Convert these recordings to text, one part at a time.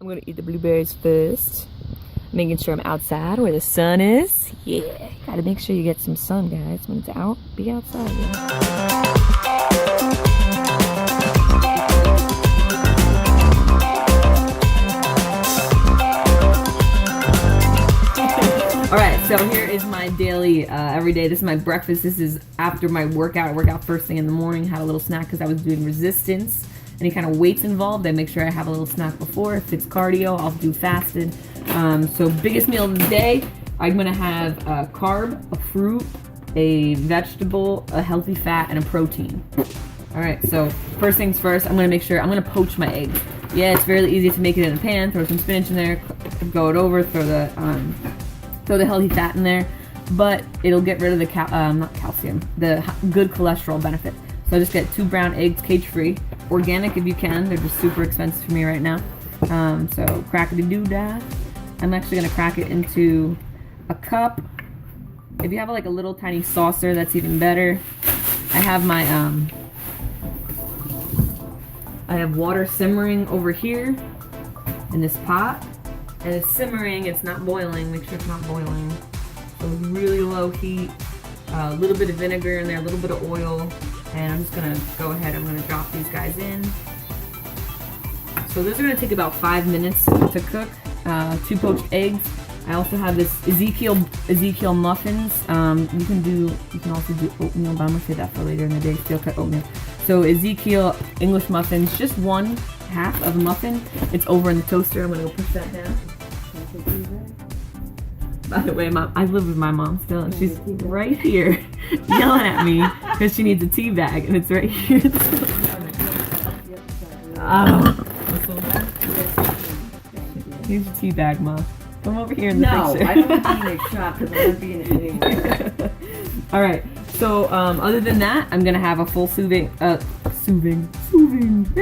I'm gonna eat the blueberries first, making sure I'm outside where the sun is. Yeah, gotta make sure you get some sun, guys. When it's out, be outside. Yeah. All right, so here is my daily, every day. This is my breakfast. This is after my workout. I work out first thing in the morning, had a little snack because I was doing resistance. Any kind of weights involved, I make sure I have a little snack before. If it's cardio, I'll do fasted. So biggest meal of the day, I'm gonna have a carb, a fruit, a vegetable, a healthy fat, and a protein. All right, so first things first, I'm gonna poach my eggs. Yeah, it's very easy to make it in a pan, throw some spinach in there, go it over, throw the healthy fat in there, but it'll get rid of the not calcium, the good cholesterol benefit. So I just get 2 brown eggs, cage-free, organic if you can. They're just super expensive for me right now. So crackety-doo-dah. I'm actually gonna crack it into a cup. If you have like a little tiny saucer, that's even better. I have my I have water simmering over here in this pot. And it's simmering, it's not boiling. Make sure it's not boiling. So really low heat, a little bit of vinegar in there, a little bit of oil. And I'm just gonna go ahead, I'm gonna drop these guys in. So those are gonna take about 5 minutes to cook. 2 poached eggs. I also have this Ezekiel muffins. You can also do oatmeal, but I'm gonna save that for later in the day, steel cut oatmeal. So Ezekiel English muffins, just 1/2 of a muffin. It's over in the toaster. I'm gonna go push that down. By the way, I live with my mom still, and she's right here yelling at me because she needs a tea bag, and it's right here. Oh. Here's your tea bag, Mom. Come over here in the picture. No, I don't want to be in a shop because I'm not being it anyway. All right. So, other than that, I'm gonna have a full soothing. There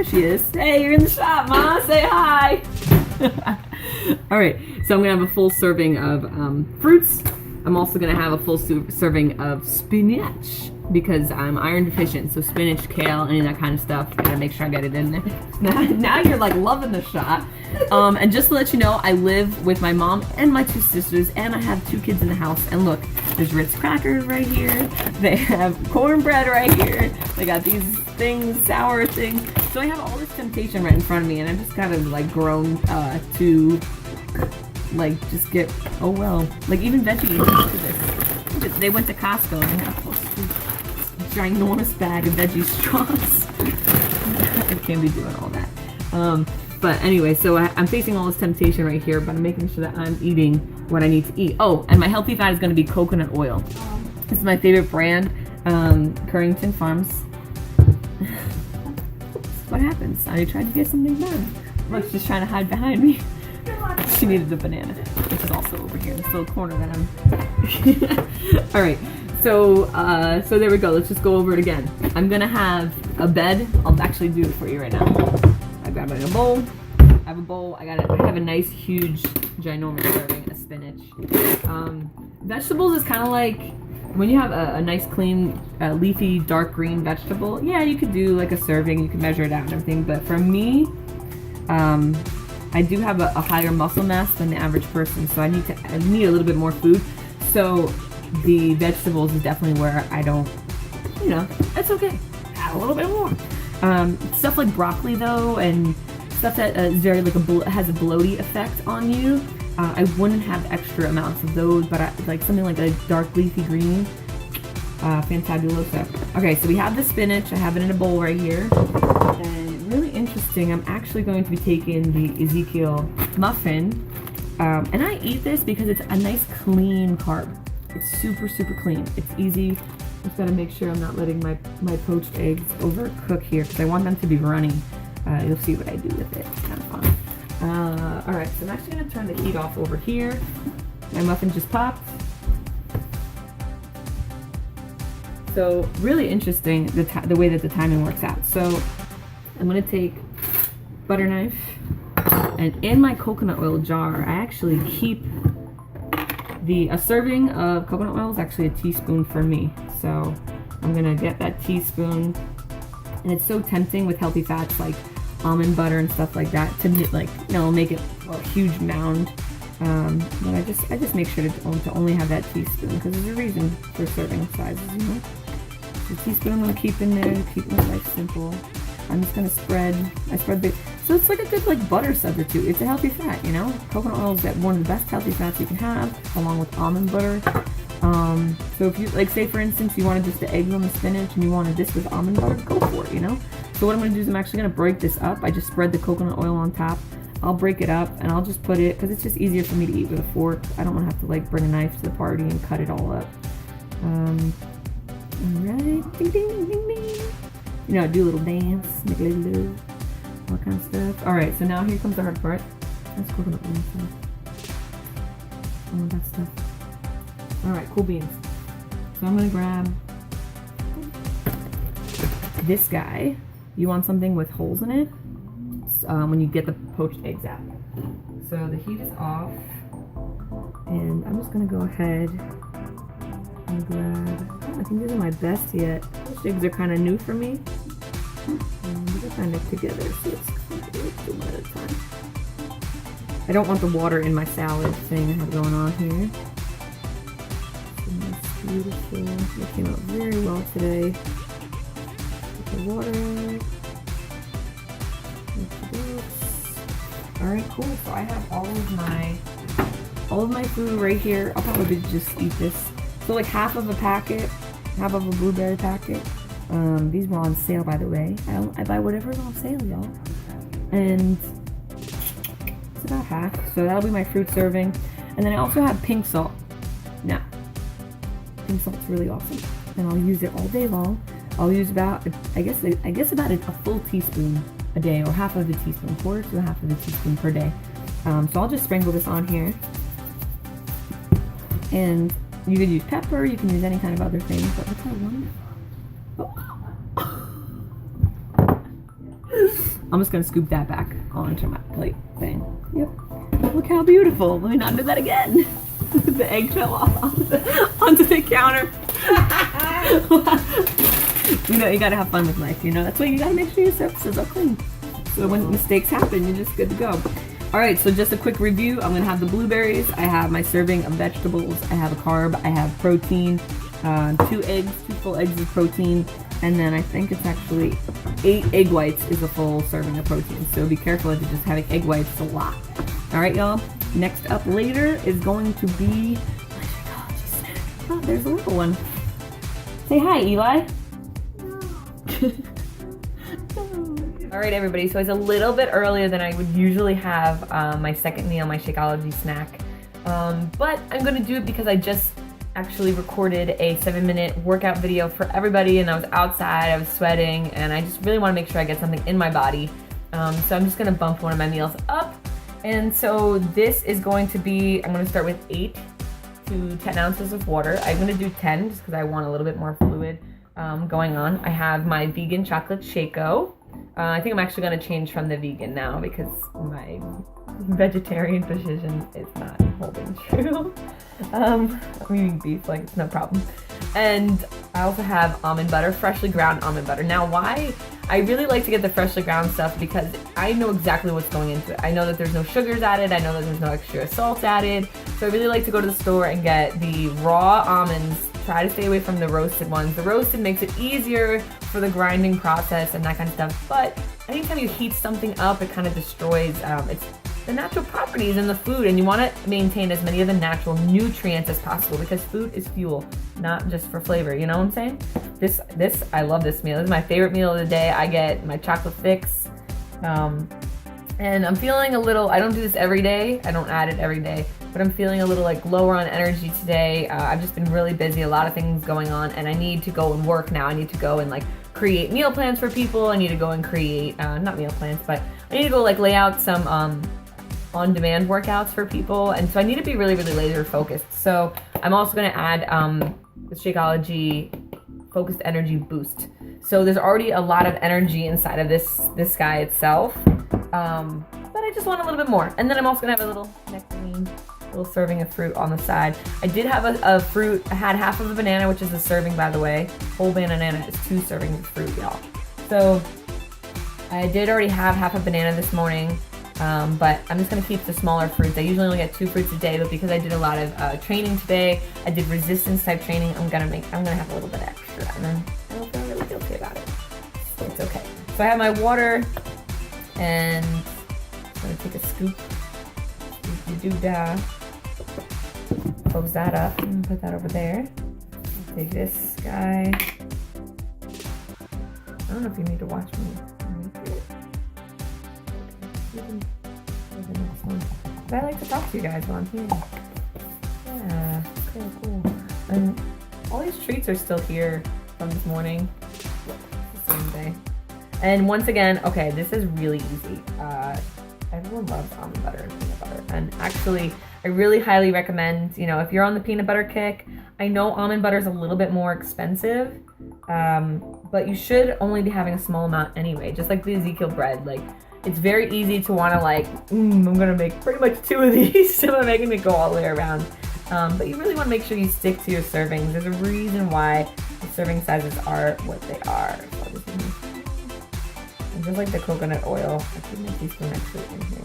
she is. Hey, you're in the shop, Ma. Say hi. All right. So I'm gonna have a full serving of fruits. I'm also gonna have a full serving of spinach because I'm iron deficient. So spinach, kale, any of that kind of stuff. I gotta make sure I get it in there. Now you're like loving the shot. And just to let you know, I live with my mom and my 2 sisters, and I have 2 kids in the house. And look, there's Ritz crackers right here. They have cornbread right here. They got these things, sour things. So I have all this temptation right in front of me, and I've just kind of like grown to like just get, oh well, like even veggies. Look at this. They went to Costco and they have a ginormous bag of veggie straws. I can't be doing all that. But anyway, so I'm facing all this temptation right here, but I'm making sure that I'm eating what I need to eat. Oh, and my healthy fat is going to be coconut oil. This is my favorite brand, Currington Farms. What happens? I tried to get something done. Look, she's trying to hide behind me. She needed the banana, which is also over here in this little corner that I'm. All right. So there we go. Let's just go over it again. I'm gonna have a bed. I'll actually do it for you right now. I grab a bowl. I have a bowl. I have a nice, huge, ginormous serving of spinach. Vegetables is kind of like when you have a nice, clean, leafy, dark green vegetable. Yeah, you could do like a serving. You can measure it out and everything. But for me, I do have a higher muscle mass than the average person, so I need a little bit more food. So the vegetables is definitely where I don't, it's okay. Add a little bit more. Stuff like broccoli though, and stuff that is very like has a bloaty effect on you. I wouldn't have extra amounts of those, but like something like a dark leafy green, fantabuloso. Okay, so we have the spinach. I have it in a bowl right here. And really interesting, I'm actually going to be taking the Ezekiel muffin, and I eat this because it's a nice clean carb. It's super, super clean. It's easy. Just gotta make sure I'm not letting my poached eggs overcook here because I want them to be running. You'll see what I do with it. It's kind of fun. All right, so I'm actually gonna turn the heat off over here. My muffin just popped. So really interesting the way that the timing works out. So I'm gonna take butter knife, and in my coconut oil jar, I actually keep a serving of coconut oil is actually a teaspoon for me. So I'm gonna get that teaspoon, and it's so tempting with healthy fats like almond butter and stuff like that to make it a huge mound. But I just make sure to only have that teaspoon because there's a reason for serving sizes, you know. The teaspoon I'm gonna keep in there to keep my life simple. I'm just gonna spread so it's like a good like butter substitute. It's a healthy fat, you know. Coconut oil is one of the best healthy fats you can have, along with almond butter. So if you like, say for instance, you wanted just the eggs on the spinach and you wanted this with almond butter, go for it, you know. So what I'm gonna do is I'm actually gonna break this up. I just spread the coconut oil on top. I'll break it up and I'll just put it, because it's just easier for me to eat with a fork. I don't want to have to like bring a knife to the party and cut it all up. Alright, ding ding ding ding. You know, do a little dance, make a little love, all kind of stuff. Alright, so now here comes the hard part. That's coconut oil stuff. All that stuff. Alright, cool beans. So I'm gonna grab this guy. You want something with holes in it when you get the poached eggs out. So the heat is off, and I'm just gonna go ahead and grab, I think these are my best yet. Poached eggs are kind of new for me. They're kind of together, so it's do one at a time. I don't want the water in my salad thing I have going on here. So nice, beautiful. They came out very well today. Put the water. Alright, cool. So I have all of my food right here. I'll probably just eat this. So like half of a blueberry packet. These were on sale, by the way. I buy whatever's on sale, y'all. And it's about half. So that'll be my fruit serving. And then I also have pink salt. Now, pink salt's really awesome. And I'll use it all day long. I'll use about, I guess about a full teaspoon a day, or half of a teaspoon, quarter to a half of a teaspoon per day. So I'll just sprinkle this on here. And you could use pepper, you can use any kind of other thing, but look how wonderful. I'm just gonna scoop that back onto my plate thing. Yep. Look how beautiful. Let me not do that again. The egg fell off onto the counter. You know, you gotta have fun with life, you know? That's why you gotta make sure your surfaces are clean. So when mistakes happen, you're just good to go. Alright, so just a quick review. I'm gonna have the blueberries. I have my serving of vegetables. I have a carb. I have protein. 2 eggs, 2 full eggs of protein. And then I think it's actually 8 egg whites is a full serving of protein. So be careful if you're just having egg whites a lot. Alright, y'all. Next up later is going to be my Shakeology snack. Oh, there's a little one. Say hi, Eli. Alright everybody, so it's a little bit earlier than I would usually have my second meal, my Shakeology snack. But I'm going to do it because I just actually recorded a 7-minute workout video for everybody, and I was outside, I was sweating, and I just really want to make sure I get something in my body. So I'm just going to bump one of my meals up. And so this is going to be, I'm going to start with 8 to 10 ounces of water. I'm going to do 10 just because I want a little bit more fluid going on. I have my vegan chocolate Shako. I think I'm actually going to change from the vegan now because my vegetarian decision is not holding true. I'm eating beef, like it's no problem. And I also have almond butter, freshly ground almond butter. Now why I really like to get the freshly ground stuff, because I know exactly what's going into it. I know that there's no sugars added, I know that there's no extra salt added. So I really like to go to the store and get the raw almonds. Try to stay away from the roasted ones. The roasted makes it easier for the grinding process and that kind of stuff. But anytime you heat something up, it kind of destroys it's the natural properties in the food, and you want to maintain as many of the natural nutrients as possible, because food is fuel, not just for flavor. You know what I'm saying? This I love this meal. This is my favorite meal of the day. I get my chocolate fix, and I'm feeling a little. I don't do this every day. I don't add it every day. But I'm feeling a little like lower on energy today. I've just been really busy, a lot of things going on, and I need to go and work now. I need to go and like create meal plans for people. I need to go and create, not meal plans, but I need to go like lay out some on-demand workouts for people. And so I need to be really, really laser focused. So I'm also gonna add the Shakeology Focused Energy Boost. So there's already a lot of energy inside of this guy itself. But I just want a little bit more. And then I'm also gonna have a little nectarine, little serving of fruit on the side. I did have a fruit. I had half of a banana, which is a serving, by the way. Whole banana is 2 servings of fruit, y'all. So I did already have half a banana this morning, but I'm just gonna keep the smaller fruits. I usually only get 2 fruits a day, but because I did a lot of training today, I did resistance type training. I'm gonna have a little bit extra, and then I don't feel really guilty about it. So it's okay. So I have my water, and I'm gonna take a scoop. Close that up and put that over there. Take this guy. I don't know if you need to watch me. But I like to talk to you guys while I'm here. Yeah, okay, cool. And all these treats are still here from this morning. It's the same day. And once again, okay, this is really easy. Everyone loves almond butter and peanut butter. And actually, I really highly recommend, you know, if you're on the peanut butter kick, I know almond butter is a little bit more expensive, but you should only be having a small amount anyway, just like the Ezekiel bread. Like, it's very easy to want to like, I'm gonna make pretty much 2 of these, and I'm making it go all the way around. But you really want to make sure you stick to your servings. There's a reason why the serving sizes are what they are. So and just like the coconut oil, I keep my teaspoon actually in here.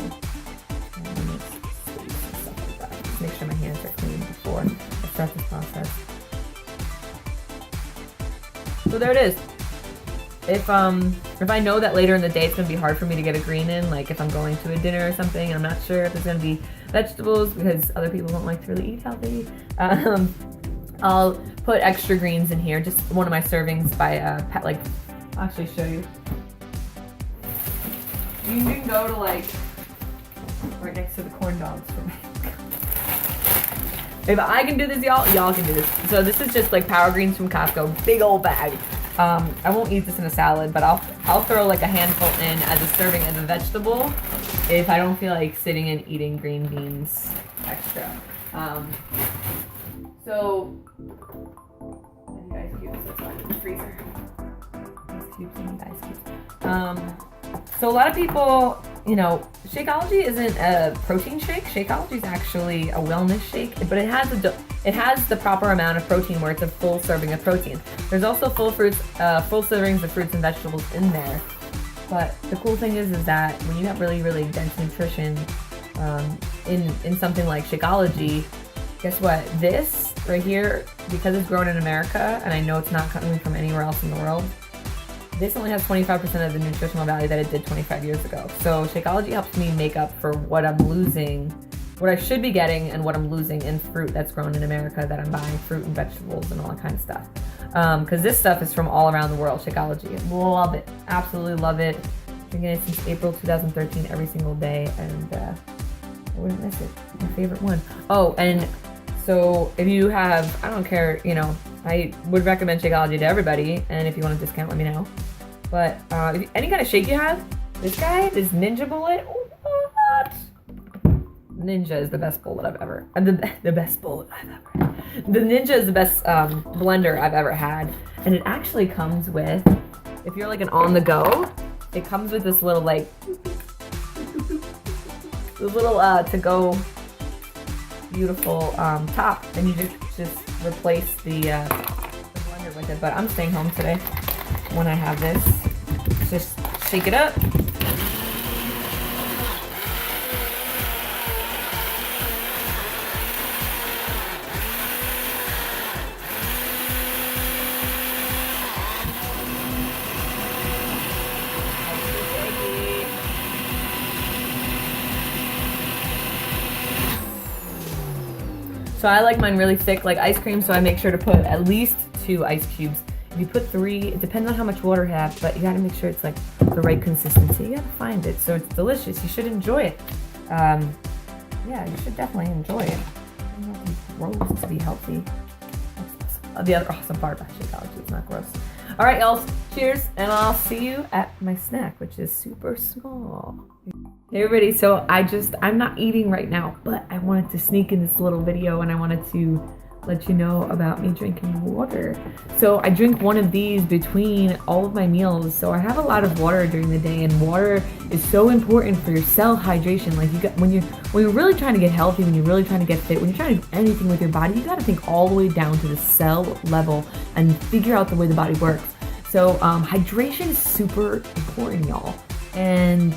And stuff like that. Just make sure my hands are clean before I start this process. So there it is. If I know that later in the day it's gonna be hard for me to get a green in, like if I'm going to a dinner or something, and I'm not sure if there's gonna be vegetables because other people don't like to really eat healthy, I'll put extra greens in here. Just one of my servings by I'll actually show you. You can go to like right next to the corn dogs for me. If I can do this, y'all can do this. So this is just like Power Greens from Costco, big old bag. I won't eat this in a salad, but I'll throw like a handful in as a serving as a vegetable if I don't feel like sitting and eating green beans extra. So ice cubes, that's why in the freezer. Ice cubes and ice cubes. So a lot of people, you know, Shakeology isn't a protein shake. Shakeology is actually a wellness shake, but it has the proper amount of protein where it's a full serving of protein. There's also full servings of fruits and vegetables in there. But the cool thing is that when you have really, really dense nutrition in something like Shakeology, guess what? This right here, because it's grown in America, and I know it's not coming from anywhere else in the world, this only has 25% of the nutritional value that it did 25 years ago. So Shakeology helps me make up for what I'm losing, what I should be getting, and what I'm losing in fruit that's grown in America that I'm buying, fruit and vegetables and all that kind of stuff. Because this stuff is from all around the world, Shakeology. Love it. Absolutely love it. Drinking it since April 2013 every single day, and I wouldn't miss it. My favorite one. Oh, and so if you have, I don't care, you know, I would recommend Shakeology to everybody, and if you want a discount, let me know. But if any kind of shake you have, this guy, this Ninja Bullet, what? Ninja is the best bullet I've ever, the best bullet I've ever had. The Ninja is the best blender I've ever had, and it actually comes with, if you're like an on the go, it comes with this little like, this little to go beautiful top, and you just replace the blender with it. But I'm staying home today when I have this. Just shake it up. So I like mine really thick, like ice cream, so I make sure to put at least 2 ice cubes. If you put 3, it depends on how much water you have, but you gotta make sure it's like the right consistency. You gotta find it so it's delicious. You should enjoy it. Yeah, you should definitely enjoy it. I don't know if it's gross to be healthy. That's the other awesome part about Shakeology, it's not gross. All right, y'all, cheers, and I'll see you at my snack, which is super small. Hey everybody, so I'm not eating right now, but I wanted to sneak in this little video, and I wanted to let you know about me drinking water. So I drink one of these between all of my meals, so I have a lot of water during the day, and water is so important for your cell hydration. Like when you're really trying to get healthy, when you're really trying to get fit, when you're trying to do anything with your body, you gotta think all the way down to the cell level and figure out the way the body works. So hydration is super important, y'all. And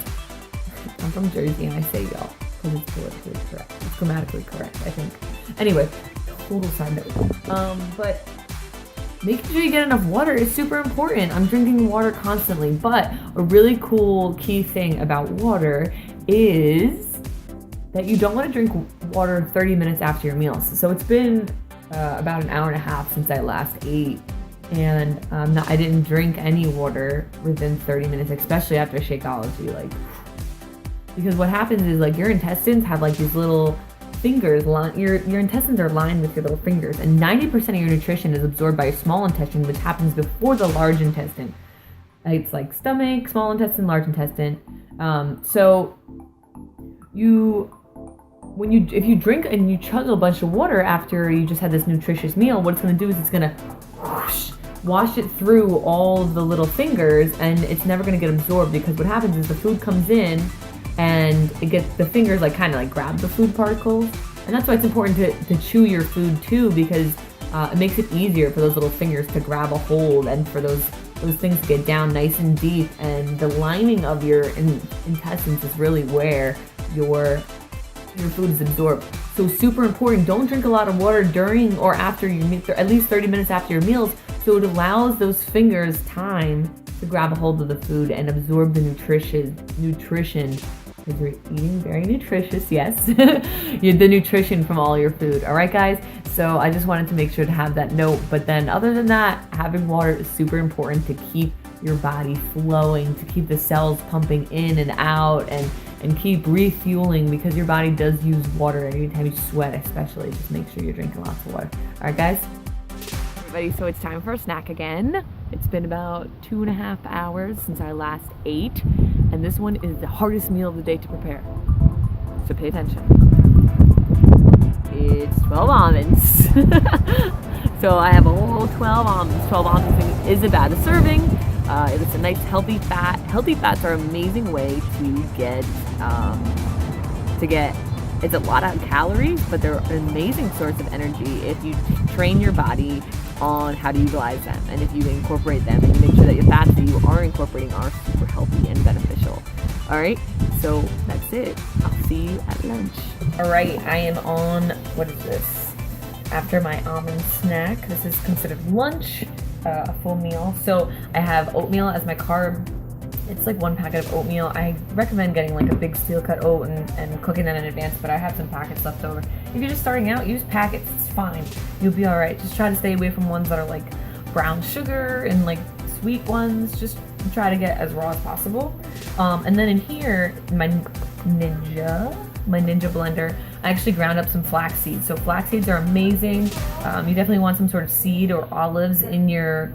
I'm from Jersey and I say y'all because it's politically correct. It's grammatically correct, I think. Anyway, total side note. But making sure you get enough water is super important. I'm drinking water constantly, but a really cool key thing about water is that you don't want to drink water 30 minutes after your meals. So it's been about an hour and a half since I last ate, and I didn't drink any water within 30 minutes, especially after Shakeology. Like, because what happens is, like, your intestines have like these little fingers. Your intestines are lined with your little fingers, and 90% of your nutrition is absorbed by your small intestine, which happens before the large intestine. It's like stomach, small intestine, large intestine. So if you drink and you chug a bunch of water after you just had this nutritious meal, what it's going to do is it's going to wash it through all the little fingers, and it's never going to get absorbed, because what happens is the food comes in and it gets the fingers like kind of like grab the food particles, and that's why it's important to chew your food too, because it makes it easier for those little fingers to grab a hold and for those things to get down nice and deep, and the lining of your intestines is really where your food is absorbed. So super important. Don't drink a lot of water during or after your meal, at least 30 minutes after your meals, so it allows those fingers time to grab a hold of the food and absorb the nutrition, because you're eating very nutritious, yes, the nutrition from all your food. All right, guys? So I just wanted to make sure to have that note. But then other than that, having water is super important to keep your body flowing, to keep the cells pumping in and out, and keep refueling, because your body does use water anytime you sweat, especially. Just make sure you're drinking lots of water. All right, guys? Everybody, so it's time for a snack again. It's been about 2.5 hours since I last ate, and this one is the hardest meal of the day to prepare. So pay attention. It's 12 almonds. So I have a whole 12 almonds. 12 almonds is about a serving. It's a nice healthy fat. Healthy fats are an amazing way to get, it's a lot of calories, but they're an amazing source of energy if you train your body on how to utilize them, and if you incorporate them and you make sure that your fats that you are incorporating are super healthy and beneficial. All right, so that's it. I'll see you at lunch. All right, I am on, what is this? After my almond snack, this is considered lunch, a full meal. So I have oatmeal as my carb. It's like 1 packet of oatmeal. I recommend getting like a big steel cut oat and cooking them in advance, but I have some packets left over. If you're just starting out, use packets, it's fine. You'll be all right. Just try to stay away from ones that are like brown sugar and like sweet ones. Just try to get as raw as possible. And then in here, my Ninja blender, I actually ground up some flax seeds. So flax seeds are amazing. You definitely want some sort of seed or olives in your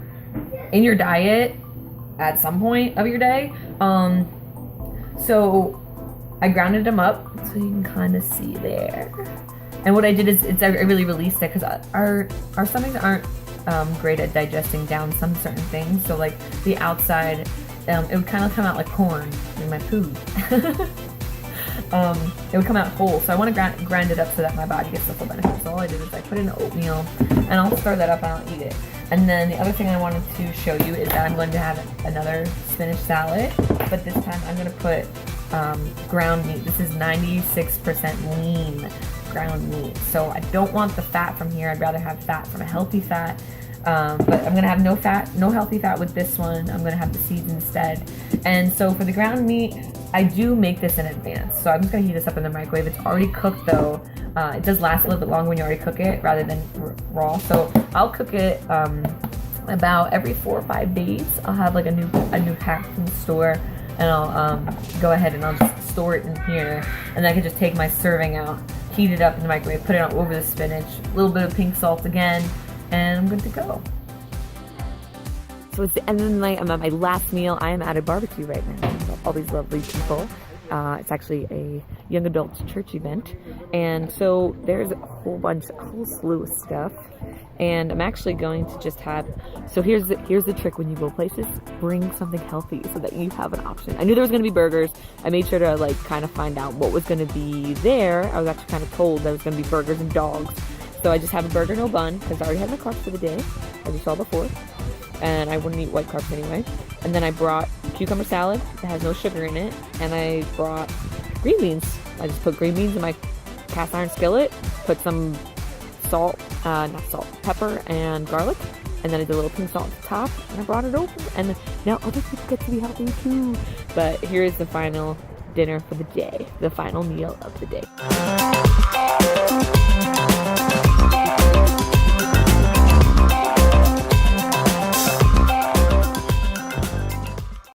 diet at some point of your day. So I grounded them up, so you can kind of see there. And what I did is I really released it, because our stomachs aren't great at digesting down some certain things. So like the outside, it would kind of come out like corn in my food. It would come out whole, so I want to grind it up so that my body gets the full benefit. So all I did is I put in oatmeal, and I'll stir that up and I'll eat it. And then the other thing I wanted to show you is that I'm going to have another spinach salad, but this time I'm going to put ground meat. This is 96% lean ground meat, so I don't want the fat from here. I'd rather have fat from a healthy fat. But I'm going to have no healthy fat with this one. I'm going to have the seeds instead. And so for the ground meat, I do make this in advance. So I'm just going to heat this up in the microwave. It's already cooked though. It does last a little bit longer when you already cook it rather than raw. So I'll cook it about every 4 or 5 days. I'll have like a new pack from the store, and I'll go ahead and I'll just store it in here. And then I can just take my serving out, heat it up in the microwave, put it on over the spinach, a little bit of pink salt again, and I'm good to go. So it's the end of the night. I'm at my last meal. I am at a barbecue right now with all these lovely people. It's actually a young adults church event, and so there's a whole slew of stuff. And I'm actually going to just have. So here's the trick when you go places: bring something healthy so that you have an option. I knew there was going to be burgers. I made sure to like kind of find out what was going to be there. I was actually kind of told there was going to be burgers and dogs. So I just have a burger, no bun, because I already had my carbs for the day, as you saw before. And I wouldn't eat white carbs anyway. And then I brought cucumber salad that has no sugar in it, and I brought green beans. I just put green beans in my cast iron skillet, put some salt, not salt, pepper and garlic, and then I did a little pink salt at the top, and I brought it over, and now other people get to be healthy too. But here is the final dinner for the day, the final meal of the day.